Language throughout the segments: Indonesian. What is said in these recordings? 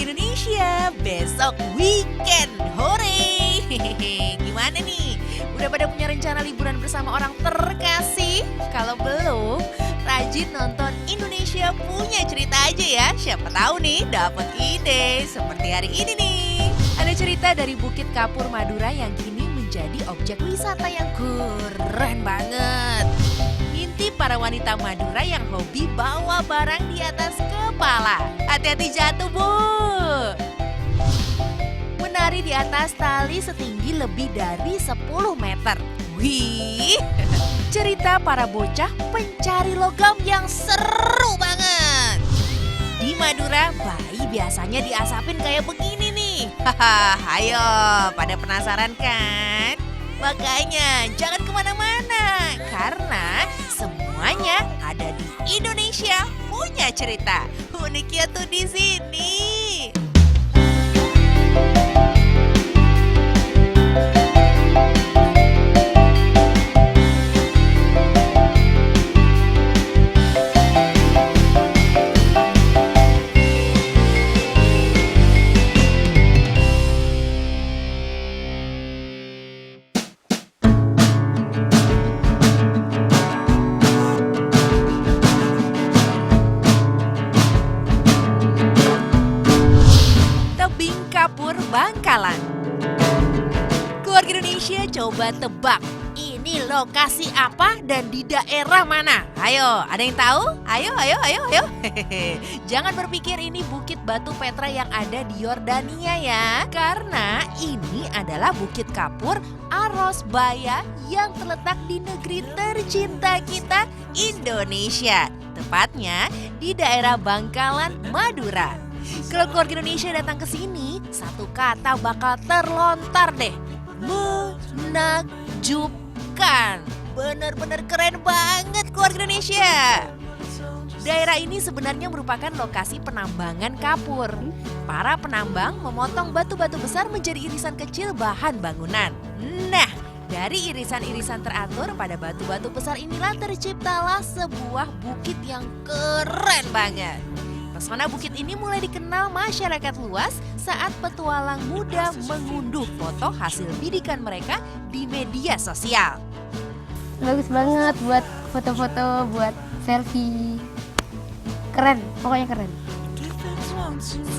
keluarga Indonesia, besok weekend, hore! Gimana nih? Udah pada punya rencana liburan bersama orang terkasih? Kalau belum, rajin nonton Indonesia Punya Cerita aja ya. Siapa tahu nih dapat ide seperti hari ini nih. Ada cerita dari Bukit Kapur Madura yang kini menjadi objek wisata yang keren banget. Inti para wanita Madura yang hobi bawa barang di atas kepala. Hati-hati jatuh, Bu. Menari di atas tali setinggi lebih dari 10 meter. Wih, cerita para bocah pencari logam yang seru banget. Di Madura, bayi biasanya diasapin kayak begini nih. Haha, ayo, pada penasaran kan? Makanya jangan kemana-mana, karena semuanya ada di Indonesia Punya Cerita. Uniknya tuh di sini. Kapur Bangkalan. Keluarga Indonesia coba tebak, ini lokasi apa dan di daerah mana? Ayo, ada yang tahu? Ayo. Jangan berpikir ini Bukit Batu Petra yang ada di Yordania ya. Karena ini adalah Bukit Kapur Arosbaya yang terletak di negeri tercinta kita, Indonesia. Tepatnya di daerah Bangkalan, Madura. Kalau keluarga Indonesia datang ke sini, satu kata bakal terlontar deh. Menakjubkan. Bener-bener keren banget keluarga Indonesia. Daerah ini sebenarnya merupakan lokasi penambangan kapur. Para penambang memotong batu-batu besar menjadi irisan kecil bahan bangunan. Nah, dari irisan-irisan teratur pada batu-batu besar inilah terciptalah sebuah bukit yang keren banget. Pesona bukit ini mulai dikenal masyarakat luas saat petualang muda mengunduh foto hasil bidikan mereka di media sosial. Bagus banget buat foto-foto, buat selfie. Keren, pokoknya keren.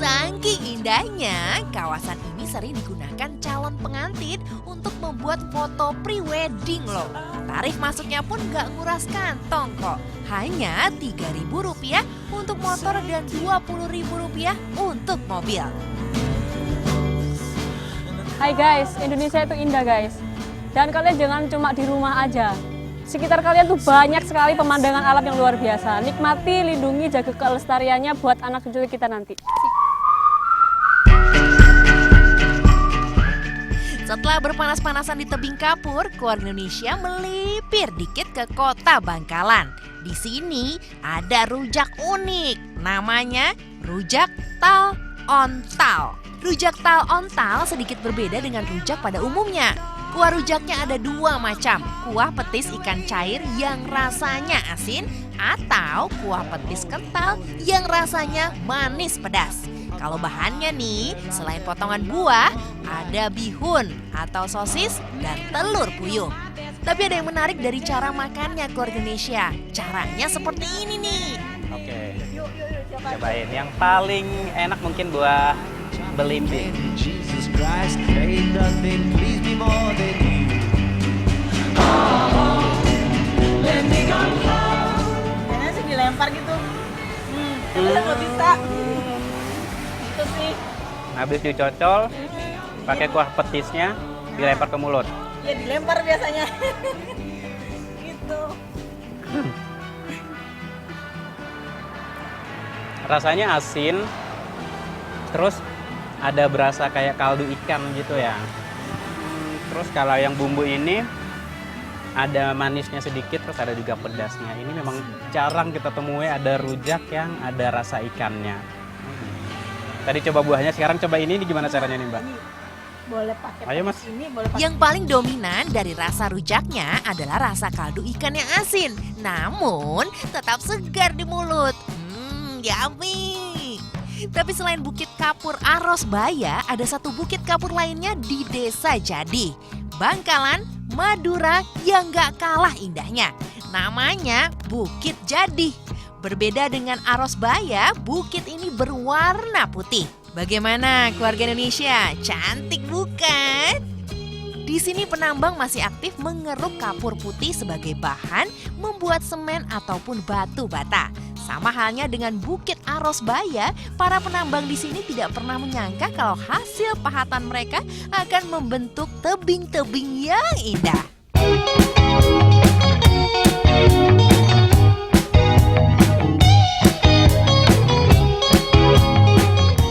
Saking indahnya, kawasan ini sering digunakan calon pengantin untuk membuat foto pre-wedding loh. Tarif masuknya pun gak nguras kantong kok. Hanya Rp3.000 untuk motor dan Rp20.000 untuk mobil. Hai guys, Indonesia itu indah guys. Dan kalian jangan cuma di rumah aja. Sekitar kalian tuh banyak sekali pemandangan alam yang luar biasa. Nikmati, lindungi, jaga kelestariannya buat anak cucu kita nanti. Setelah berpanas-panasan di tebing kapur, keluarga Indonesia melipir dikit ke kota Bangkalan. Di sini ada rujak unik, namanya rujak tal ontal. Rujak tal ontal sedikit berbeda dengan rujak pada umumnya. Kuah rujaknya ada dua macam, kuah petis ikan cair yang rasanya asin atau kuah petis kental yang rasanya manis pedas. Kalau bahannya nih, selain potongan buah, ada bihun atau sosis dan telur puyuh. Tapi ada yang menarik dari cara makannya keluarga Indonesia. Caranya seperti ini nih. Oke, cobain. Yang paling enak mungkin buah belimbing. Kayaknya sih dilempar gitu. Tapi nggak bisa. Itu sih. Habis dicocol, pakai kuah petisnya, dilempar ke mulut. Ya dilempar biasanya. Gitu. Rasanya asin, terus ada berasa kayak kaldu ikan gitu ya. Terus kalau yang bumbu ini ada manisnya sedikit, terus ada juga pedasnya. Ini memang jarang kita temui ada rujak yang ada rasa ikannya. Tadi coba buahnya, sekarang coba ini gimana caranya nih Mbak? Boleh pakai. Ayo Mas. Ini boleh pakai. Yang paling dominan dari rasa rujaknya adalah rasa kaldu ikan yang asin, namun tetap segar di mulut. Yummy. Tapi selain Bukit Kapur Arosbaya, ada satu bukit kapur lainnya di Desa Jadi, Bangkalan, Madura yang gak kalah indahnya. Namanya Bukit Jadi. Berbeda dengan Arosbaya, bukit ini berwarna putih. Bagaimana keluarga Indonesia? Cantik bukan? Di sini penambang masih aktif mengeruk kapur putih sebagai bahan membuat semen ataupun batu bata. Sama halnya dengan Bukit Arosbaya, para penambang di sini tidak pernah menyangka kalau hasil pahatan mereka akan membentuk tebing-tebing yang indah.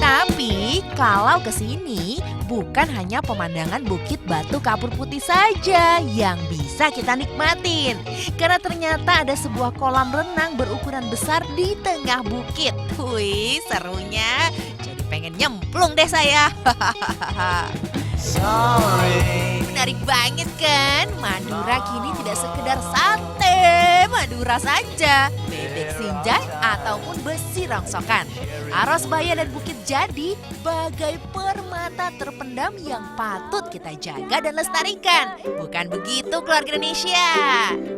Tapi kalau ke sini bukan hanya pemandangan bukit batu kapur putih saja yang bisa kita nikmatin. Karena ternyata ada sebuah kolam renang berukuran besar di tengah bukit. Wih, serunya. Jadi pengen nyemplung deh saya. Menarik banget kan? Madura kini tidak sekedar sate Madura saja, bebek sinjai ataupun besi rongsokan. Arosbaya dan Bukit Jadi bagai permata terpendam yang patut kita jaga dan lestarikan. Bukan begitu keluarga Indonesia?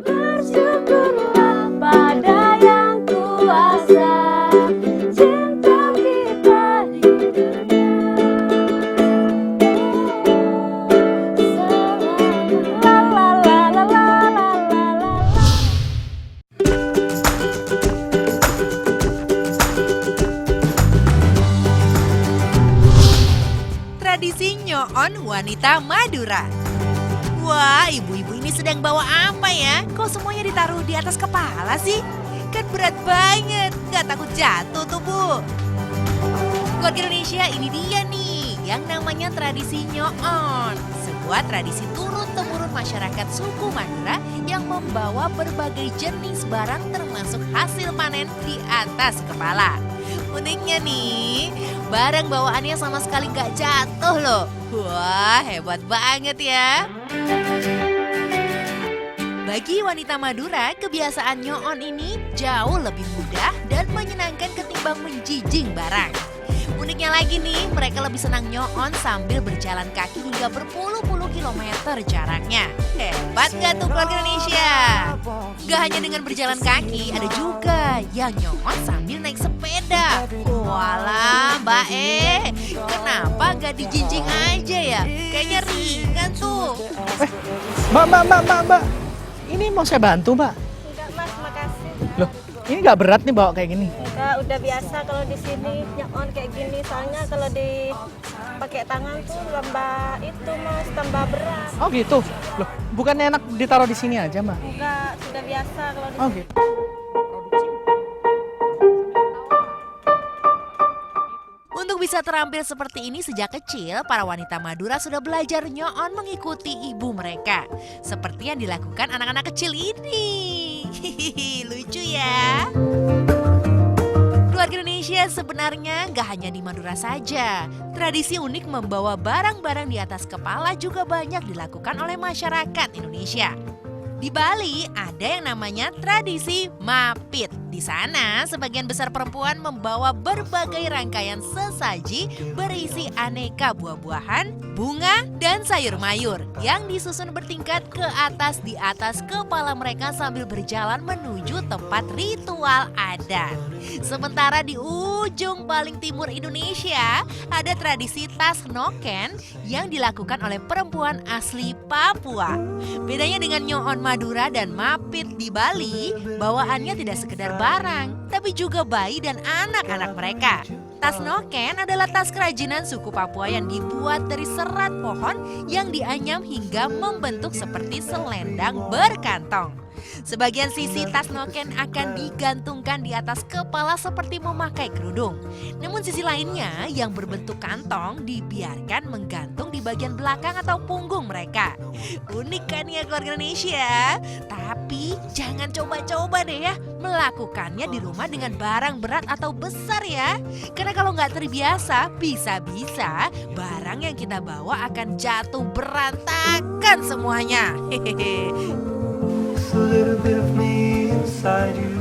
Bersyukurlah pada yang kuasa, cinta kita di Tradisi nyoon wanita Madura. Wah, ibu-ibu ini sedang bawa apa ya? Kok semuanya ditaruh di atas kepala sih? Kan berat banget, gak takut jatuh tuh Bu. Keluarga Indonesia, ini dia nih yang namanya tradisi nyoon. Sebuah tradisi turun-temurun masyarakat suku Madura yang membawa berbagai jenis barang termasuk hasil panen di atas kepala. Uniknya nih, barang bawaannya sama sekali gak jatuh loh. Wah, hebat banget ya. Bagi wanita Madura, kebiasaan nyoon ini jauh lebih mudah dan menyenangkan ketimbang menjijing barang. Uniknya lagi nih, mereka lebih senang nyoon sambil berjalan kaki hingga berpuluh-puluh kilometer jaraknya. Hebat gak tuh keluarga Indonesia? Gak hanya dengan berjalan kaki, ada juga yang nyoon sambil naik sepeda. Walah Mbak kenapa gak dijinjing aja ya? Kayaknya ringan tuh. Mbak. Ini mau saya bantu, Mbak? Enggak Mas, makasih. Loh, ini nggak berat nih bawa kayak gini? Enggak, udah biasa kalau di sini nyoon kayak gini. Soalnya kalau pakai tangan tuh tambah berat. Oh gitu? Loh, bukannya enak ditaruh di sini aja, Mbak? Enggak, sudah biasa kalau di Oh sini. gitu. Untuk bisa terampil seperti ini sejak kecil, para wanita Madura sudah belajar nyoon mengikuti ibu mereka. Seperti yang dilakukan anak-anak kecil ini. Hihihi, lucu ya. Keluarga Indonesia sebenarnya nggak hanya di Madura saja. Tradisi unik membawa barang-barang di atas kepala juga banyak dilakukan oleh masyarakat Indonesia. Di Bali ada yang namanya tradisi mapit. Di sana sebagian besar perempuan membawa berbagai rangkaian sesaji berisi aneka buah-buahan, bunga, dan sayur mayur yang disusun bertingkat ke atas di atas kepala mereka sambil berjalan menuju tempat ritual adat. Sementara di ujung paling timur Indonesia ada tradisi tas noken yang dilakukan oleh perempuan asli Papua. Bedanya dengan nyoon Madura dan mapit di Bali, bawaannya tidak sekedar barang, tapi juga bayi dan anak-anak mereka. Tas noken adalah tas kerajinan suku Papua yang dibuat dari serat pohon yang dianyam hingga membentuk seperti selendang berkantong. Sebagian sisi tas noken akan digantungkan di atas kepala seperti memakai kerudung. Namun sisi lainnya yang berbentuk kantong dibiarkan menggantung di bagian belakang atau punggung mereka. Unik kan ya keluarga Indonesia? Tapi jangan coba-coba deh ya melakukannya di rumah dengan barang berat atau besar ya. Karena kalau nggak terbiasa, bisa-bisa barang yang kita bawa akan jatuh berantakan semuanya. Hehehe. A little bit of me inside you.